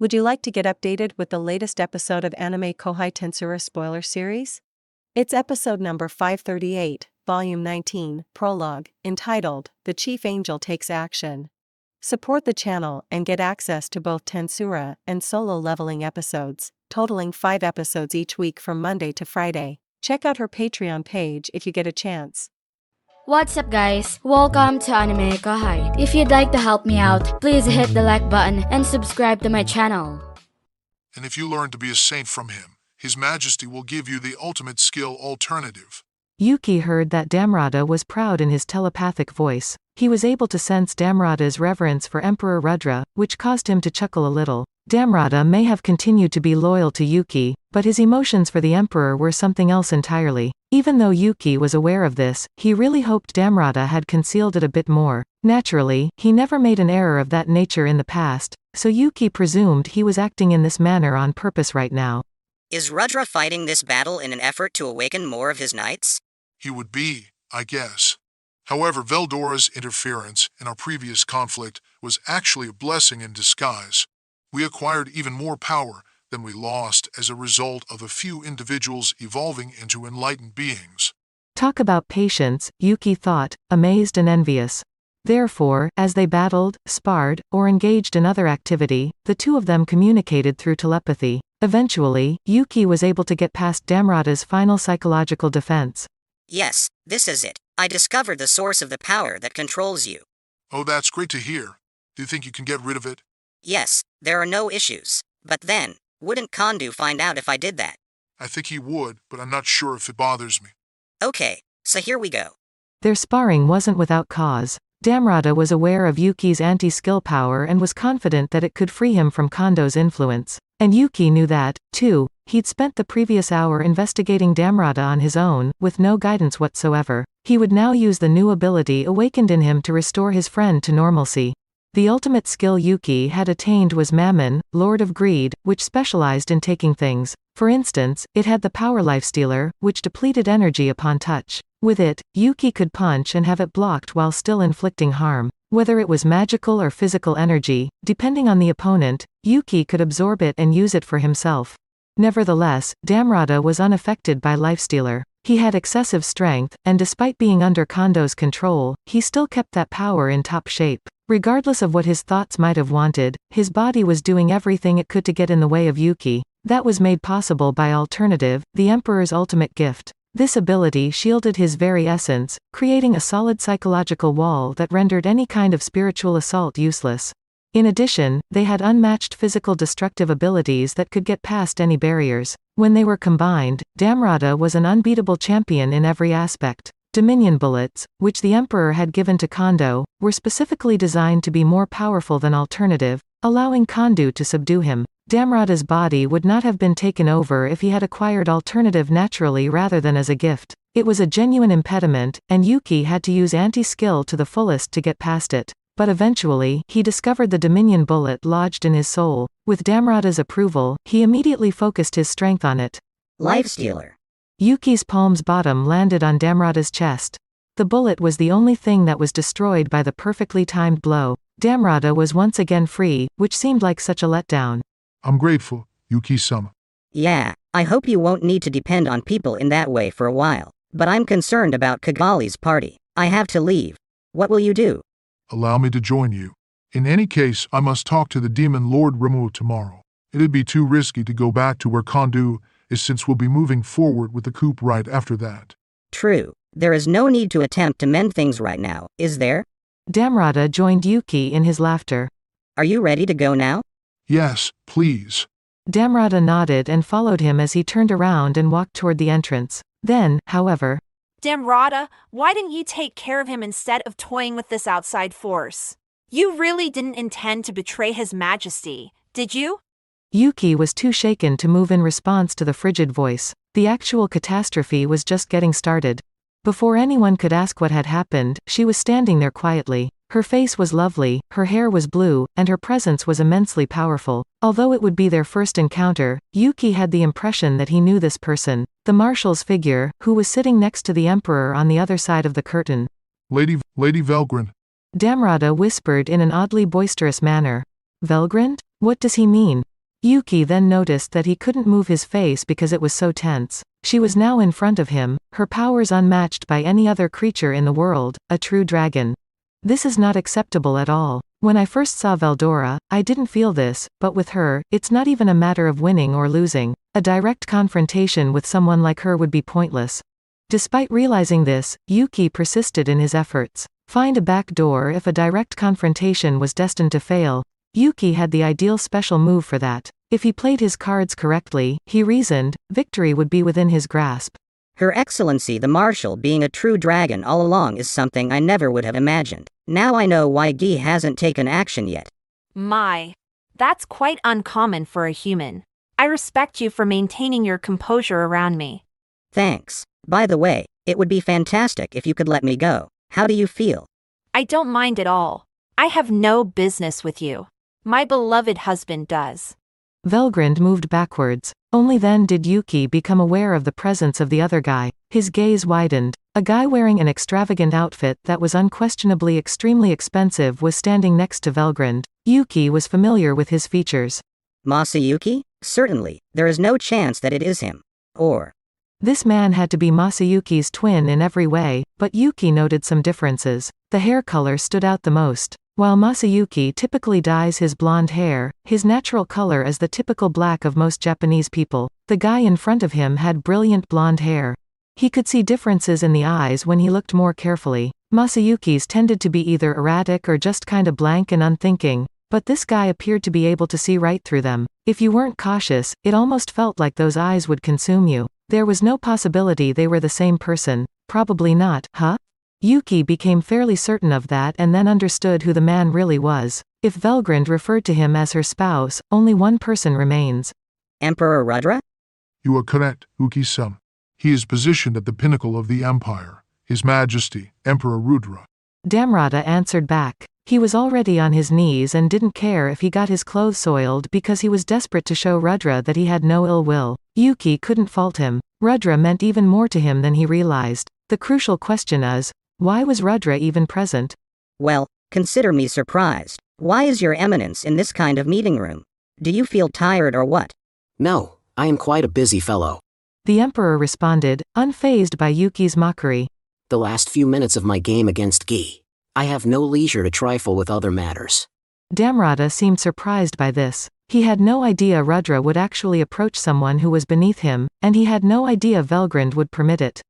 Would you like to get updated with the latest episode of AnimeKouhai Tensura spoiler series? It's episode number 538, volume 19, prologue, entitled, The Chief Angel Takes Action. Support the channel and get access to both Tensura and solo leveling episodes, totaling 5 episodes each week from Monday to Friday. Check out her Patreon page if you get a chance. What's up guys, welcome to AnimeKouhai. If you'd like to help me out, please hit the like button and subscribe to my channel. And if you learn to be a saint from him, His Majesty will give you the ultimate skill alternative. Yuuki heard that Damrata was proud in his telepathic voice. He was able to sense Damrata's reverence for Emperor Rudra, which caused him to chuckle a little. Damrata may have continued to be loyal to Yuuki, but his emotions for the Emperor were something else entirely. Even though Yuuki was aware of this, he really hoped Damrata had concealed it a bit more. Naturally, he never made an error of that nature in the past, so Yuuki presumed he was acting in this manner on purpose right now. Is Rudra fighting this battle in an effort to awaken more of his knights? He would be, I guess. However, Veldora's interference in our previous conflict was actually a blessing in disguise. We acquired even more power than we lost as a result of a few individuals evolving into enlightened beings. Talk about patience, Yuuki thought, amazed and envious. Therefore, as they battled, sparred, or engaged in other activity, the two of them communicated through telepathy. Eventually, Yuuki was able to get past Damrata's final psychological defense. Yes, this is it. I discovered the source of the power that controls you. Oh, that's great to hear. Do you think you can get rid of it? Yes, there are no issues. But then, wouldn't Kondu find out if I did that? I think he would, but I'm not sure if it bothers me. Okay, so here we go. Their sparring wasn't without cause. Damrata was aware of Yuuki's anti-skill power and was confident that it could free him from Kondo's influence. And Yuuki knew that, too. He'd spent the previous hour investigating Damrata on his own, with no guidance whatsoever. He would now use the new ability awakened in him to restore his friend to normalcy. The ultimate skill Yuuki had attained was Mammon, Lord of Greed, which specialized in taking things. For instance, it had the power Lifestealer, which depleted energy upon touch. With it, Yuuki could punch and have it blocked while still inflicting harm. Whether it was magical or physical energy, depending on the opponent, Yuuki could absorb it and use it for himself. Nevertheless, Damrata was unaffected by Lifestealer. He had excessive strength, and despite being under Kondo's control, he still kept that power in top shape. Regardless of what his thoughts might have wanted, his body was doing everything it could to get in the way of Yuuki. That was made possible by Alternative, the Emperor's ultimate gift. This ability shielded his very essence, creating a solid psychological wall that rendered any kind of spiritual assault useless. In addition, they had unmatched physical destructive abilities that could get past any barriers. When they were combined, Damrata was an unbeatable champion in every aspect. Dominion bullets, which the Emperor had given to Kondo, were specifically designed to be more powerful than Alternative, allowing Kondu to subdue him. Damrata's body would not have been taken over if he had acquired Alternative naturally rather than as a gift. It was a genuine impediment, and Yuuki had to use anti-skill to the fullest to get past it. But eventually, he discovered the Dominion bullet lodged in his soul. With Damrata's approval, he immediately focused his strength on it. Lifestealer. Yuuki's palm's bottom landed on Damrata's chest. The bullet was the only thing that was destroyed by the perfectly timed blow. Damrata was once again free, which seemed like such a letdown. I'm grateful, Yuuki-sama. Yeah, I hope you won't need to depend on people in that way for a while. But I'm concerned about Kigali's party. I have to leave. What will you do? Allow me to join you. In any case, I must talk to the Demon Lord Ramu tomorrow. It'd be too risky to go back to where Kondu is since we'll be moving forward with the coup right after that. True. There is no need to attempt to mend things right now, is there? Damrata joined Yuuki in his laughter. Are you ready to go now? Yes, please. Damrata nodded and followed him as he turned around and walked toward the entrance. Then, however, Damrata, why didn't you take care of him instead of toying with this outside force? You really didn't intend to betray His Majesty, did you? Yuuki was too shaken to move in response to the frigid voice. The actual catastrophe was just getting started. Before anyone could ask what had happened, she was standing there quietly. Her face was lovely, her hair was blue, and her presence was immensely powerful. Although it would be their first encounter, Yuuki had the impression that he knew this person. The marshal's figure, who was sitting next to the Emperor on the other side of the curtain. Lady Velgrin. Damrata whispered in an oddly boisterous manner. Velgrand? What does he mean? Yuuki then noticed that he couldn't move his face because it was so tense. She was now in front of him, her powers unmatched by any other creature in the world, a true dragon. This is not acceptable at all. When I first saw Veldora, I didn't feel this, but with her, it's not even a matter of winning or losing. A direct confrontation with someone like her would be pointless. Despite realizing this, Yuuki persisted in his efforts. Find a back door. If a direct confrontation was destined to fail, Yuuki had the ideal special move for that. If he played his cards correctly, he reasoned, victory would be within his grasp. Her Excellency the Marshal being a true dragon all along is something I never would have imagined. Now I know why Guy hasn't taken action yet. My. That's quite uncommon for a human. I respect you for maintaining your composure around me. Thanks. By the way, it would be fantastic if you could let me go. How do you feel? I don't mind at all. I have no business with you. My beloved husband does. Velgrind moved backwards. Only then did Yuuki become aware of the presence of the other guy. His gaze widened. A guy wearing an extravagant outfit that was unquestionably extremely expensive was standing next to Velgrind. Yuuki was familiar with his features. Masayuki? Certainly, there is no chance that it is him. Or... This man had to be Masayuki's twin in every way, but Yuuki noted some differences. The hair color stood out the most. While Masayuki typically dyes his blonde hair, his natural color is the typical black of most Japanese people. The guy in front of him had brilliant blonde hair. He could see differences in the eyes when he looked more carefully. Masayuki's tended to be either erratic or just kinda blank and unthinking, but this guy appeared to be able to see right through them. If you weren't cautious, it almost felt like those eyes would consume you. There was no possibility they were the same person. Probably not, huh? Yuuki became fairly certain of that and then understood who the man really was. If Velgrind referred to him as her spouse, only one person remains. Emperor Rudra? You are correct, Uki-san. He is positioned at the pinnacle of the empire. His Majesty, Emperor Rudra. Damrata answered back. He was already on his knees and didn't care if he got his clothes soiled because he was desperate to show Rudra that he had no ill will. Yuuki couldn't fault him. Rudra meant even more to him than he realized. The crucial question is, why was Rudra even present? Well, consider me surprised. Why is your eminence in this kind of meeting room? Do you feel tired or what? No, I am quite a busy fellow. The emperor responded, unfazed by Yuki's mockery. The last few minutes of my game against Guy. I have no leisure to trifle with other matters. Damrata seemed surprised by this. He had no idea Rudra would actually approach someone who was beneath him, and he had no idea Velgrind would permit it.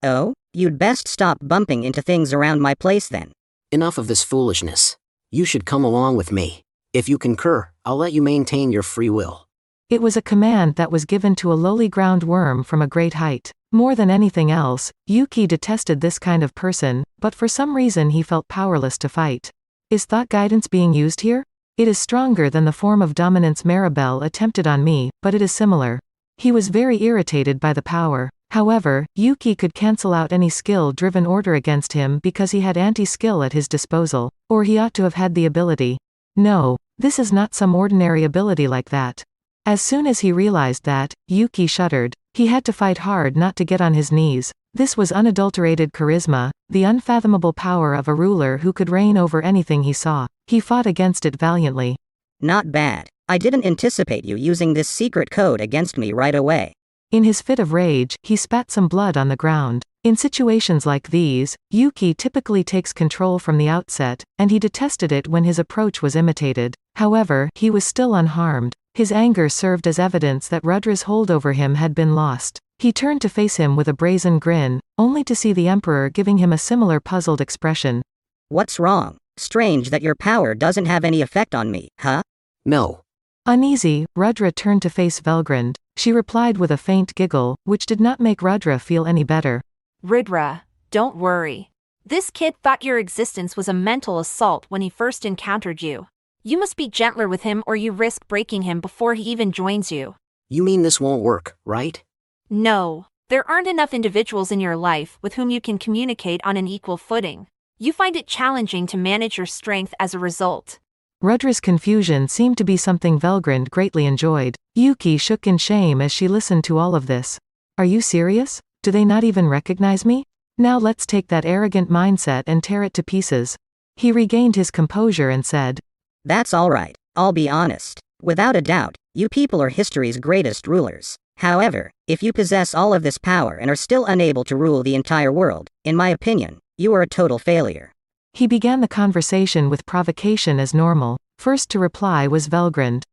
Oh, you'd best stop bumping into things around my place then. Enough of this foolishness. You should come along with me. If you concur, I'll let you maintain your free will. It was a command that was given to a lowly ground worm from a great height. More than anything else, Yuuki detested this kind of person, but for some reason he felt powerless to fight. Is thought guidance being used here? It is stronger than the form of dominance Maribel attempted on me, but it is similar. He was very irritated by the power. However, Yuuki could cancel out any skill-driven order against him because he had anti-skill at his disposal. Or he ought to have had the ability. No, this is not some ordinary ability like that. As soon as he realized that, Yuuki shuddered. He had to fight hard not to get on his knees. This was unadulterated charisma, the unfathomable power of a ruler who could reign over anything he saw. He fought against it valiantly. Not bad. I didn't anticipate you using this secret code against me right away. In his fit of rage, he spat some blood on the ground. In situations like these, Yuuki typically takes control from the outset, and he detested it when his approach was imitated. However, he was still unharmed. His anger served as evidence that Rudra's hold over him had been lost. He turned to face him with a brazen grin, only to see the Emperor giving him a similar puzzled expression. What's wrong? Strange that your power doesn't have any effect on me, huh? No. Uneasy, Rudra turned to face Velgrind. She replied with a faint giggle, which did not make Rudra feel any better. Rudra, don't worry. This kid thought your existence was a mental assault when he first encountered you. You must be gentler with him or you risk breaking him before he even joins you. You mean this won't work, right? No, there aren't enough individuals in your life with whom you can communicate on an equal footing. You find it challenging to manage your strength as a result. Rudra's confusion seemed to be something Velgrind greatly enjoyed. Yuuki shook in shame as she listened to all of this. Are you serious? Do they not even recognize me? Now let's take that arrogant mindset and tear it to pieces. He regained his composure and said, That's alright. I'll be honest. Without a doubt, You people are history's greatest rulers. However, if you possess all of this power and are still unable to rule the entire world, in my opinion, you are a total failure. He began the conversation with provocation as normal. First to reply was Velgrund.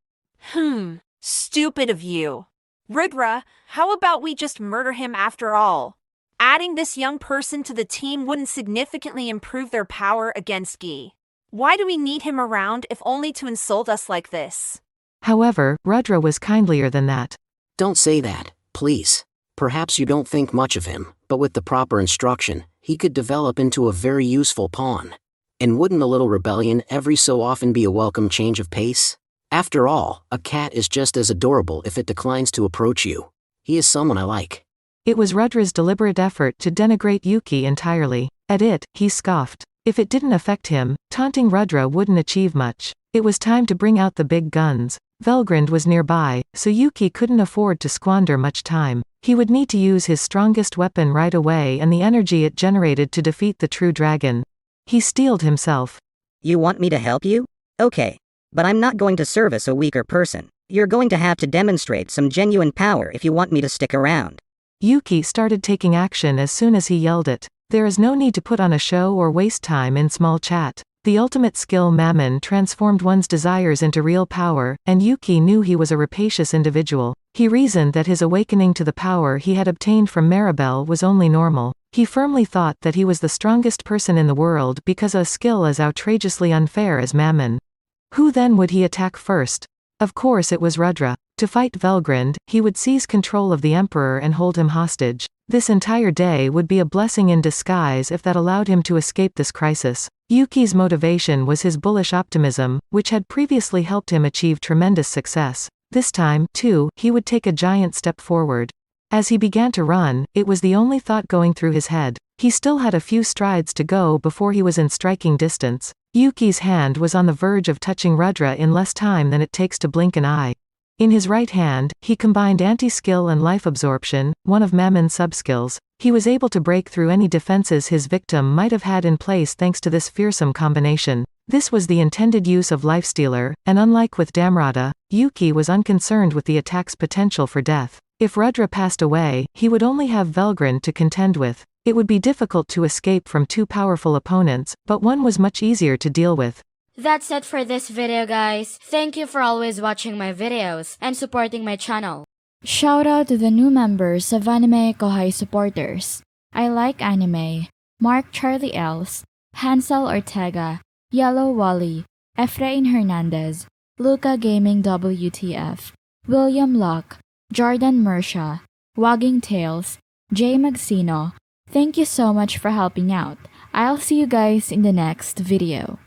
Stupid of you. Rudra, how about we just murder him after all? Adding this young person to the team wouldn't significantly improve their power against Gi. Why do we need him around if only to insult us like this? However, Rudra was kindlier than that. Don't say that, please. Perhaps you don't think much of him, but with the proper instruction, he could develop into a very useful pawn. And wouldn't a little rebellion every so often be a welcome change of pace? After all, a cat is just as adorable if it declines to approach you. He is someone I like. It was Rudra's deliberate effort to denigrate Yuuki entirely. At it, he scoffed. If it didn't affect him, taunting Rudra wouldn't achieve much. It was time to bring out the big guns. Velgrund was nearby, so Yuuki couldn't afford to squander much time. He would need to use his strongest weapon right away and the energy it generated to defeat the true dragon. He steeled himself. You want me to help you? Okay. But I'm not going to service a weaker person. You're going to have to demonstrate some genuine power if you want me to stick around. Yuuki started taking action as soon as he yelled it. There is no need to put on a show or waste time in small chat. The ultimate skill Mammon transformed one's desires into real power, and Yuuki knew he was a rapacious individual. He reasoned that his awakening to the power he had obtained from Maribel was only normal. He firmly thought that he was the strongest person in the world because a skill as outrageously unfair as Mammon. Who then would he attack first? Of course it was Rudra. To fight Velgrund, he would seize control of the Emperor and hold him hostage. This entire day would be a blessing in disguise if that allowed him to escape this crisis. Yuuki's motivation was his bullish optimism, which had previously helped him achieve tremendous success. This time, too, he would take a giant step forward. As he began to run, it was the only thought going through his head. He still had a few strides to go before he was in striking distance. Yuuki's hand was on the verge of touching Rudra in less time than it takes to blink an eye. In his right hand, he combined anti-skill and life absorption, one of Mammon's sub-skills. He was able to break through any defenses his victim might have had in place thanks to this fearsome combination. This was the intended use of Lifestealer, and unlike with Damrata, Yuuki was unconcerned with the attack's potential for death. If Rudra passed away, he would only have Velgrund to contend with. It would be difficult to escape from two powerful opponents, but one was much easier to deal with. That's it for this video, guys. Thank you for always watching my videos and supporting my channel. Shout out to the new members of AnimeKouhai supporters. I Like Anime, Mark Charlie Els, Hansel Ortega, Yellow Wally, Efrain Hernandez, Luca Gaming WTF, William Locke, Jordan Mersha, Wagging Tales, Jay Magsino. Thank you so much for helping out. I'll see you guys in the next video.